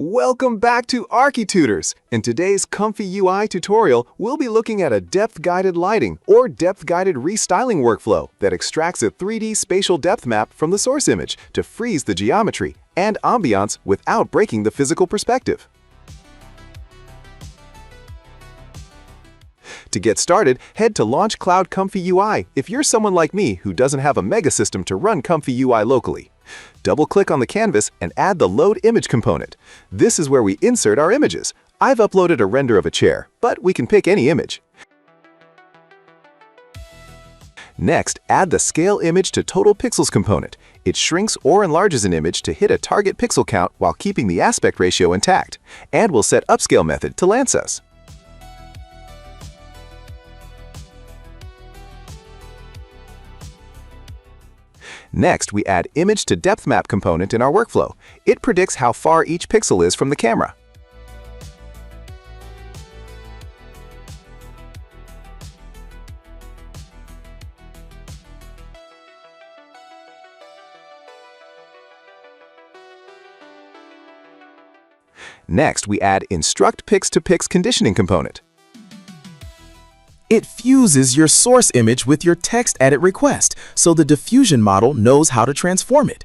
Welcome back to architutors. In today's ComfyUI tutorial, we'll be looking at a depth-guided lighting or depth-guided restyling workflow that extracts a 3D spatial depth map from the source image to freeze the geometry and ambiance without breaking the physical perspective. To get started, head to Launch Cloud ComfyUI if you're someone like me who doesn't have a mega system to run ComfyUI locally. Double-click on the canvas and add the Load Image component. This is where we insert our images. I've uploaded a render of a chair, but we can pick any image. Next, add the Scale Image to Total Pixels component. It shrinks or enlarges an image to hit a target pixel count while keeping the aspect ratio intact. And we'll set Upscale method to Landsys. Next, we add Image to Depth Map component in our workflow. It predicts how far each pixel is from the camera. Next, we add Instruct Pix to Pix conditioning component. It fuses your source image with your text edit request, so the diffusion model knows how to transform it.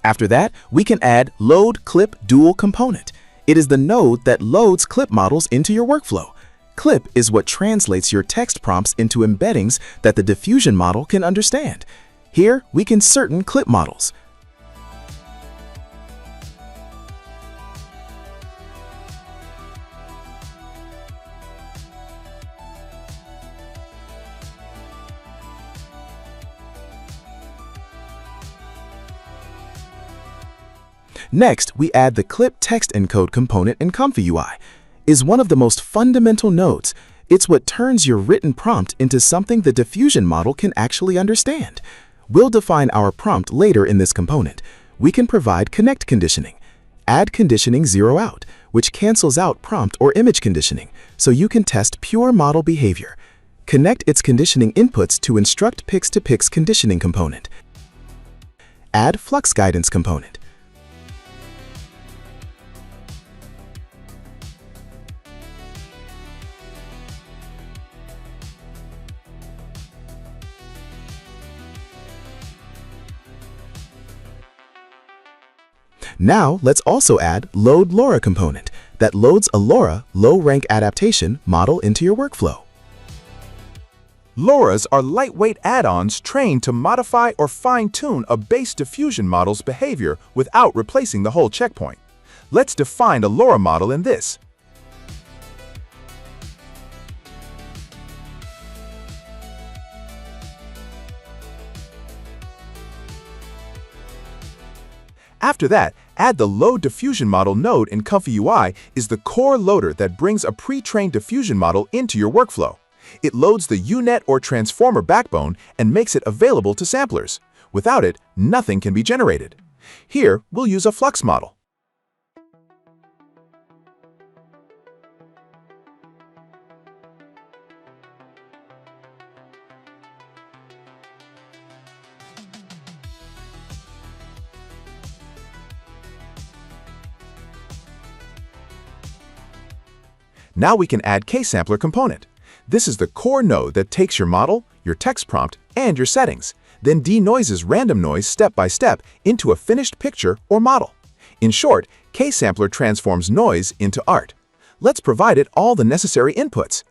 After that, we can add Load Clip Dual component. It is the node that loads clip models into your workflow. Clip is what translates your text prompts into embeddings that the diffusion model can understand. Here, we can certain clip models. Next, we add the Clip Text Encode component in ComfyUI. Is one of the most fundamental nodes. It's what turns your written prompt into something the diffusion model can actually understand. We'll define our prompt later in this component. We can provide connect conditioning. Add conditioning zero out, which cancels out prompt or image conditioning, so you can test pure model behavior. Connect its conditioning inputs to Instruct Pix to Pix conditioning component. Add Flux Guidance component. Now, let's also add Load LoRA component that loads a LoRA low-rank adaptation model into your workflow. LoRAs are lightweight add-ons trained to modify or fine-tune a base diffusion model's behavior without replacing the whole checkpoint. Let's define a LoRA model in this. After that, add the Load Diffusion Model node in ComfyUI is the core loader that brings a pre-trained diffusion model into your workflow. It loads the UNet or transformer backbone and makes it available to samplers. Without it, nothing can be generated. Here, we'll use a flux model. Now we can add Ksampler component. This is the core node that takes your model, your text prompt, and your settings, then denoises random noise step by step into a finished picture or model. In short, Ksampler transforms noise into art. Let's provide it all the necessary inputs.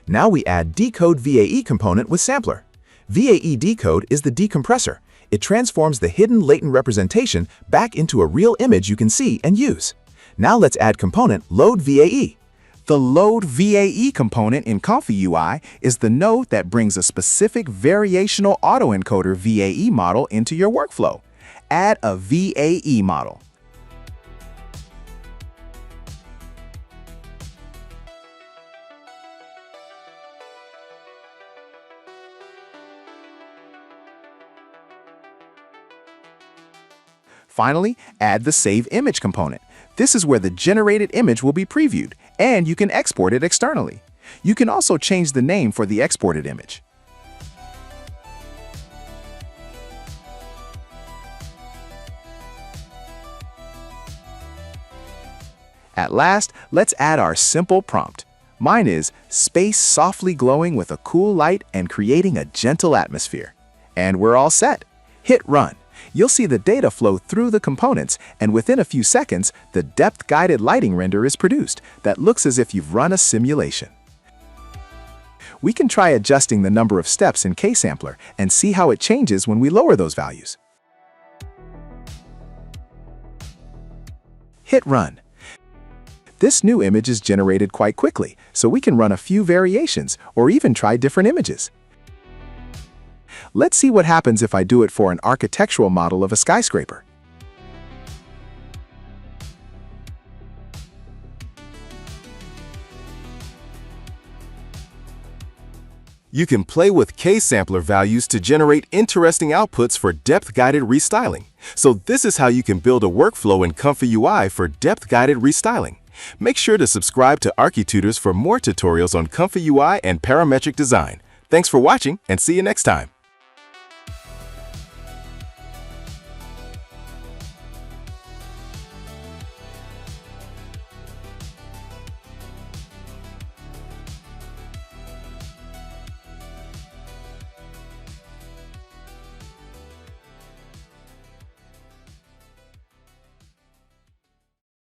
Now we add Decode VAE component with Sampler. VAE decode is the decompressor. It transforms the hidden latent representation back into a real image you can see and use. Now let's add component Load VAE. The Load VAE component in ComfyUI is the node that brings a specific variational autoencoder VAE model into your workflow. Add a VAE model. Finally, add the Save Image component. This is where the generated image will be previewed, and you can export it externally. You can also change the name for the exported image. At last, let's add our simple prompt. Mine is space softly glowing with a cool light and creating a gentle atmosphere. And we're all set. Hit run. You'll see the data flow through the components, and within a few seconds, the depth-guided lighting render is produced that looks as if you've run a simulation. We can try adjusting the number of steps in Ksampler and see how it changes when we lower those values. Hit run. This new image is generated quite quickly, so we can run a few variations or even try different images. Let's see what happens if I do it for an architectural model of a skyscraper. You can play with Ksampler values to generate interesting outputs for depth-guided restyling. So this is how you can build a workflow in ComfyUI for depth-guided restyling. Make sure to subscribe to architutors for more tutorials on ComfyUI and parametric design. Thanks for watching, and see you next time.